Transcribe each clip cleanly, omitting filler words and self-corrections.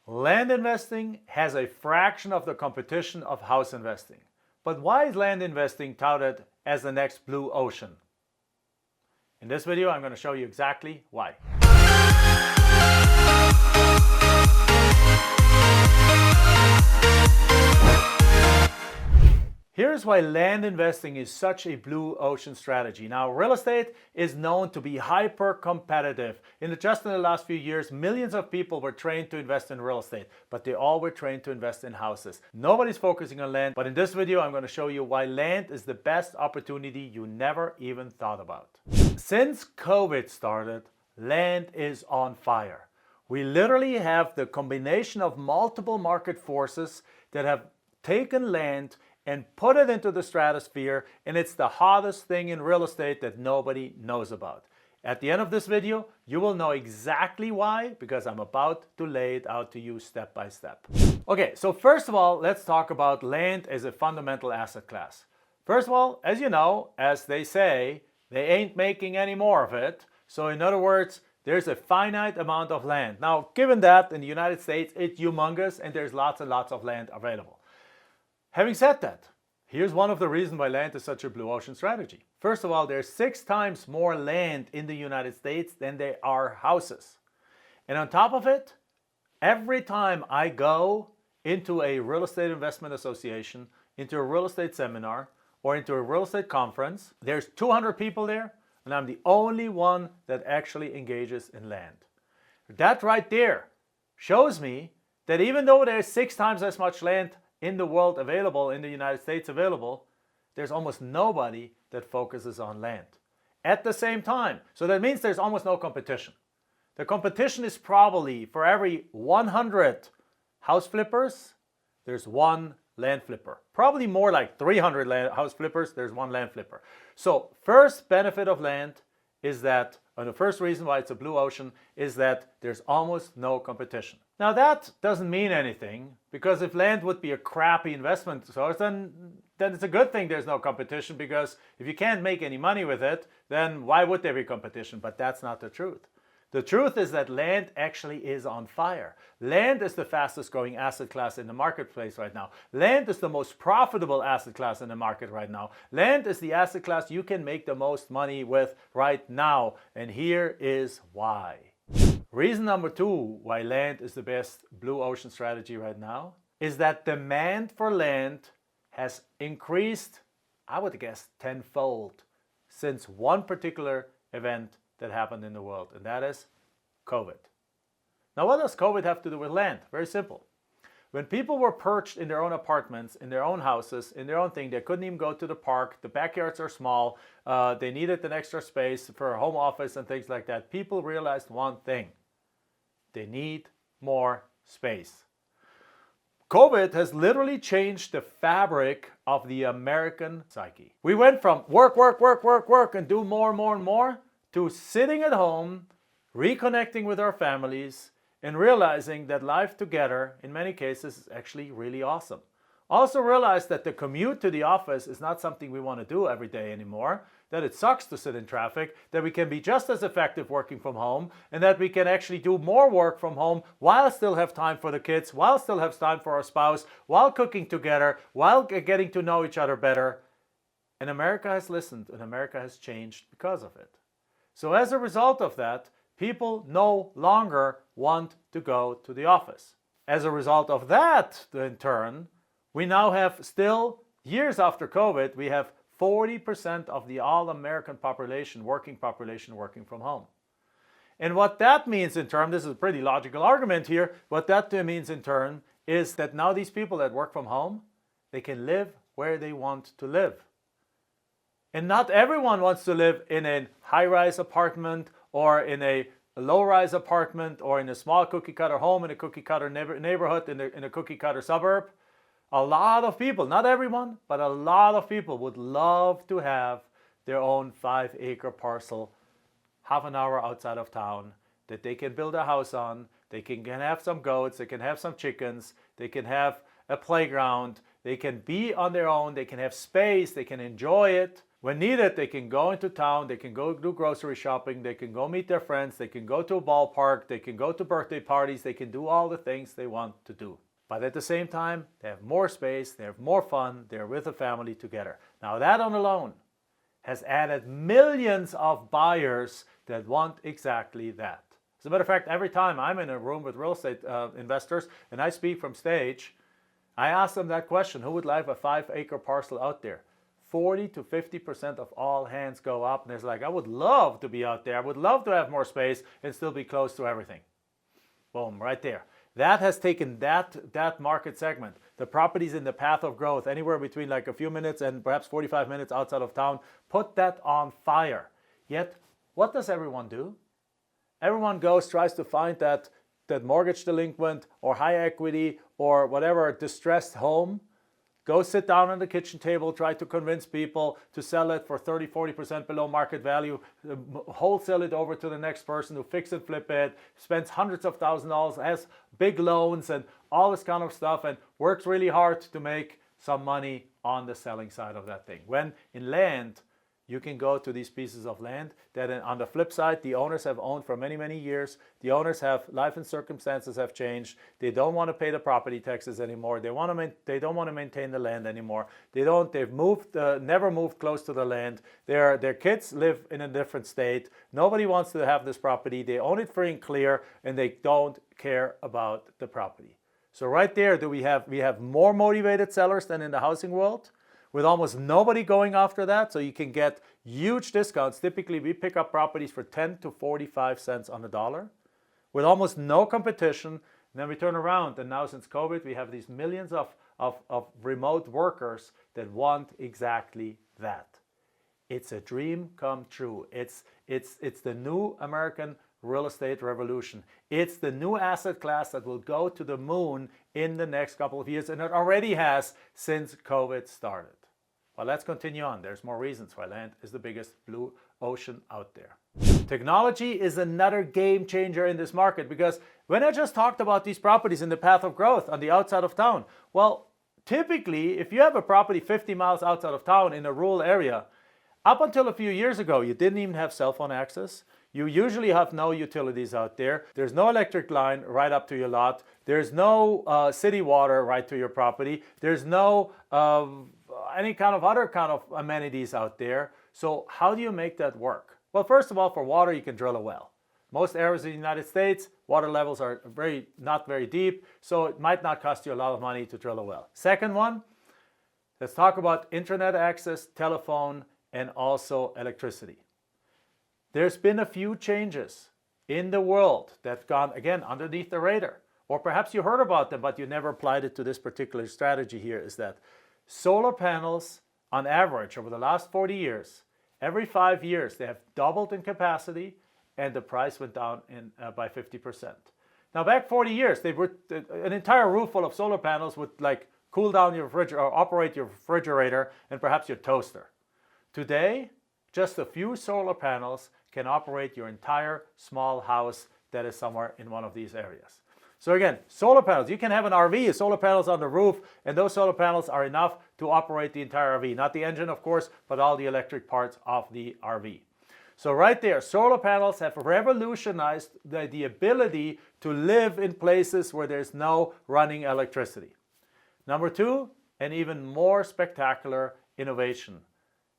Land investing has a fraction of the competition of house investing. But why is land investing touted as the next blue ocean? In this video, I'm going to show you exactly why. Here's why land investing is such a blue ocean strategy. Now, real estate is known to be hyper competitive. Just in the last few years, millions of people were trained to invest in real estate, but they all were trained to invest in houses. Nobody's focusing on land, but in this video, I'm going to show you why land is the best opportunity you never even thought about. Since COVID started, land is on fire. We literally have the combination of multiple market forces that have taken land and put it into the stratosphere, and it's the hottest thing in real estate that nobody knows about. At the end of this video, you will know exactly why, because I'm about to lay it out to you step by step. Okay, so first of all, let's talk about land as a fundamental asset class. First of all, as you know, as they say, they ain't making any more of it. So in other words, there's a finite amount of land. Now, given that in the United States, it's humongous and there's lots and lots of land available. Having said that, here's one of the reasons why land is such a blue ocean strategy. First of all, there's 6 times more land in the United States than there are houses. And on top of it, every time I go into a real estate investment association, into a real estate seminar, or into a real estate conference, there's 200 people there, and I'm the only one that actually engages in land. That right there shows me that even though there's 6 times as much land in the world available, in the United States available, there's almost nobody that focuses on land at the same time. So that means there's almost no competition. The competition is probably for every 100 house flippers, there's 1 land flipper. Probably more like 300 house flippers, there's 1 land flipper. So first benefit of land is that, and the first reason why it's a blue ocean is that there's almost no competition. Now that doesn't mean anything, because if land would be a crappy investment source, then it's a good thing there's no competition, because if you can't make any money with it, then why would there be competition? But that's not the truth. The truth is that land actually is on fire. Land is the fastest growing asset class in the marketplace right now. Land is the most profitable asset class in the market right now. Land is the asset class you can make the most money with right now. And here is why. Reason number 2 why land is the best blue ocean strategy right now is that demand for land has increased, I would guess, tenfold since one particular event that happened in the world, and that is COVID. Now, what does COVID have to do with land? Very simple. When people were perched in their own apartments, in their own houses, in their own thing, they couldn't even go to the park, the backyards are small, they needed an extra space for a home office and things like that, people realized one thing: they need more space. COVID has literally changed the fabric of the American psyche. We went from work, and do more and more, to sitting at home, reconnecting with our families, and realizing that life together, in many cases, is actually really awesome. Also realize that the commute to the office is not something we want to do every day anymore, that it sucks to sit in traffic, that we can be just as effective working from home, and that we can actually do more work from home while still have time for the kids, while still have time for our spouse, while cooking together, while getting to know each other better. And America has listened, and America has changed because of it. So as a result of that, people no longer want to go to the office. As a result of that, in turn, we now have still, years after COVID, we have 40% of the all-American population, working from home. And what that means in turn, this is a pretty logical argument here, what that means in turn is that now these people that work from home, they can live where they want to live. And not everyone wants to live in a high-rise apartment or in a low-rise apartment or in a small cookie-cutter home in a cookie-cutter neighborhood in a cookie-cutter suburb. A lot of people, not everyone, but a lot of people would love to have their own 5-acre parcel half an hour outside of town that they can build a house on. They can have some goats, they can have some chickens, they can have a playground, they can be on their own, they can have space, they can enjoy it. When needed, they can go into town, they can go do grocery shopping, they can go meet their friends, they can go to a ballpark, they can go to birthday parties, they can do all the things they want to do. But at the same time, they have more space, they have more fun, they're with the family together. Now that on alone has added millions of buyers that want exactly that. As a matter of fact, every time I'm in a room with real estate investors and I speak from stage, I ask them that question: who would like a 5-acre parcel out there? 40 to 50% of all hands go up, and it's like, I would love to be out there. I would love to have more space and still be close to everything. Boom, right there. That has taken that market segment, the properties in the path of growth, anywhere between like a few minutes and perhaps 45 minutes outside of town, put that on fire. Yet, what does everyone do? Everyone tries to find that mortgage delinquent or high equity or whatever distressed home. Go sit down on the kitchen table, try to convince people to sell it for 30, 40% below market value, wholesale it over to the next person who fix and flip it, spends hundreds of thousands of dollars, has big loans and all this kind of stuff, and works really hard to make some money on the selling side of that thing. When in land, you can go to these pieces of land that on the flip side, the owners have owned for many, many years. The owners have, life and circumstances have changed. They don't want to pay the property taxes anymore. They don't want to maintain the land anymore. They've moved, never moved close to the land. Their kids live in a different state. Nobody wants to have this property. They own it free and clear, and they don't care about the property. So right there, we have more motivated sellers than in the housing world, with almost nobody going after that, so you can get huge discounts. Typically, we pick up properties for 10 to 45 cents on the dollar, with almost no competition. And then we turn around, and now since COVID, we have these millions of remote workers that want exactly that. It's a dream come true. It's the new American real estate revolution. It's the new asset class that will go to the moon in the next couple of years, and it already has since COVID started. Well, let's continue on. There's more reasons why land is the biggest blue ocean out there. Technology is another game changer in this market, because when I just talked about these properties in the path of growth on the outside of town, well, typically, if you have a property 50 miles outside of town in a rural area, up until a few years ago, you didn't even have cell phone access. You usually have no utilities out there. There's no electric line right up to your lot. There's no city water right to your property. There's no any kind of other kind of amenities out there. So how do you make that work? Well, first of all, for water, you can drill a well. Most areas in the United States, water levels are not very deep, so it might not cost you a lot of money to drill a well. Second one, let's talk about internet access, telephone, and also electricity. There's been a few changes in the world that have gone, again, underneath the radar. Or perhaps you heard about them, but you never applied it to this particular strategy here, is that solar panels, on average, over the last 40 years, every 5 years, they have doubled in capacity, and the price went down by 50%. Now, back 40 years, they were an entire roof full of solar panels would like cool down your refrigerator or operate your refrigerator and perhaps your toaster. Today, just a few solar panels can operate your entire small house that is somewhere in one of these areas. So again, solar panels, you can have an RV, solar panels on the roof, and those solar panels are enough to operate the entire RV. Not the engine, of course, but all the electric parts of the RV. So right there, solar panels have revolutionized the ability to live in places where there's no running electricity. Number two, an even more spectacular innovation.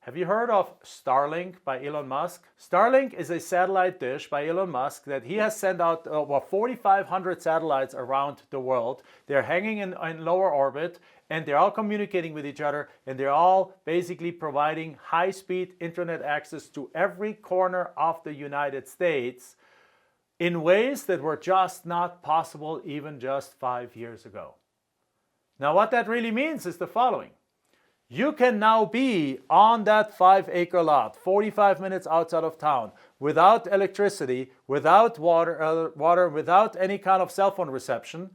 Have you heard of Starlink by Elon Musk? Starlink is a satellite dish by Elon Musk that he has sent out 4,500 satellites around the world. They're hanging in lower orbit, and they're all communicating with each other, and they're all basically providing high-speed internet access to every corner of the United States in ways that were just not possible even just 5 years ago. Now, what that really means is the following. You can now be on that 5-acre lot, 45 minutes outside of town, without electricity, without water, without any kind of cell phone reception.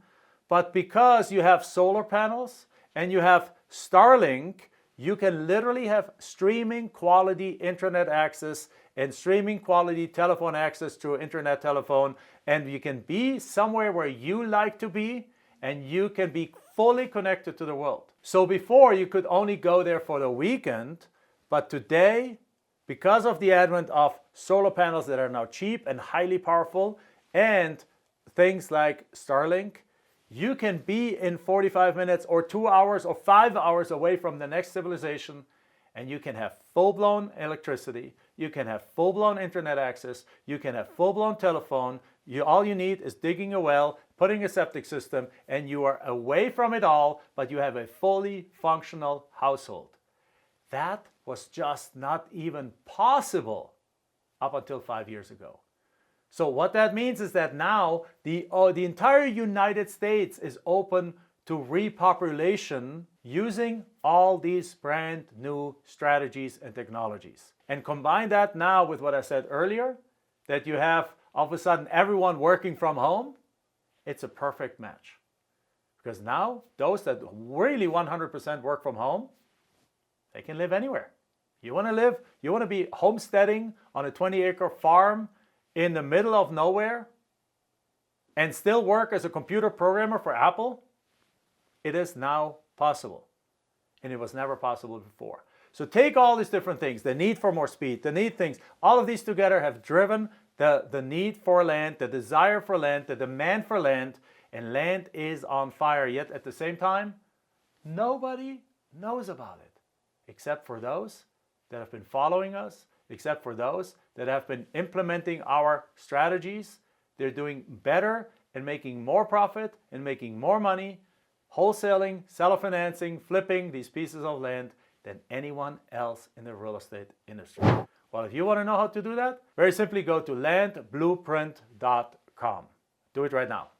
But because you have solar panels and you have Starlink, you can literally have streaming quality internet access and streaming quality telephone access through internet telephone. And you can be somewhere where you like to be, and you can be fully connected to the world. So before, you could only go there for the weekend, But today, because of the advent of solar panels that are now cheap and highly powerful, and things like Starlink, you can be in 45 minutes or 2 hours or 5 hours away from the next civilization, and you can have full-blown electricity, you can have full-blown internet access, you can have full-blown telephone. All you need is digging a well, putting a septic system, and you are away from it all, but you have a fully functional household. That was just not even possible up until 5 years ago. So what that means is that now the entire United States is open to repopulation using all these brand new strategies and technologies. And combine that now with what I said earlier, that you have all of a sudden everyone working from home, it's a perfect match. Because now those that really 100% work from home, they can live anywhere. You want to be homesteading on a 20-acre farm in the middle of nowhere and still work as a computer programmer for Apple? It is now possible. And it was never possible before. So take all these different things, the need for more speed, the need things, all of these together have driven the need for land, the desire for land, the demand for land, and land is on fire. Yet at the same time, nobody knows about it, except for those that have been following us, except for those that have been implementing our strategies. They're doing better and making more profit and making more money, wholesaling, seller-financing, flipping these pieces of land than anyone else in the real estate industry. Well, if you want to know how to do that, very simply go to landblueprint.com. Do it right now.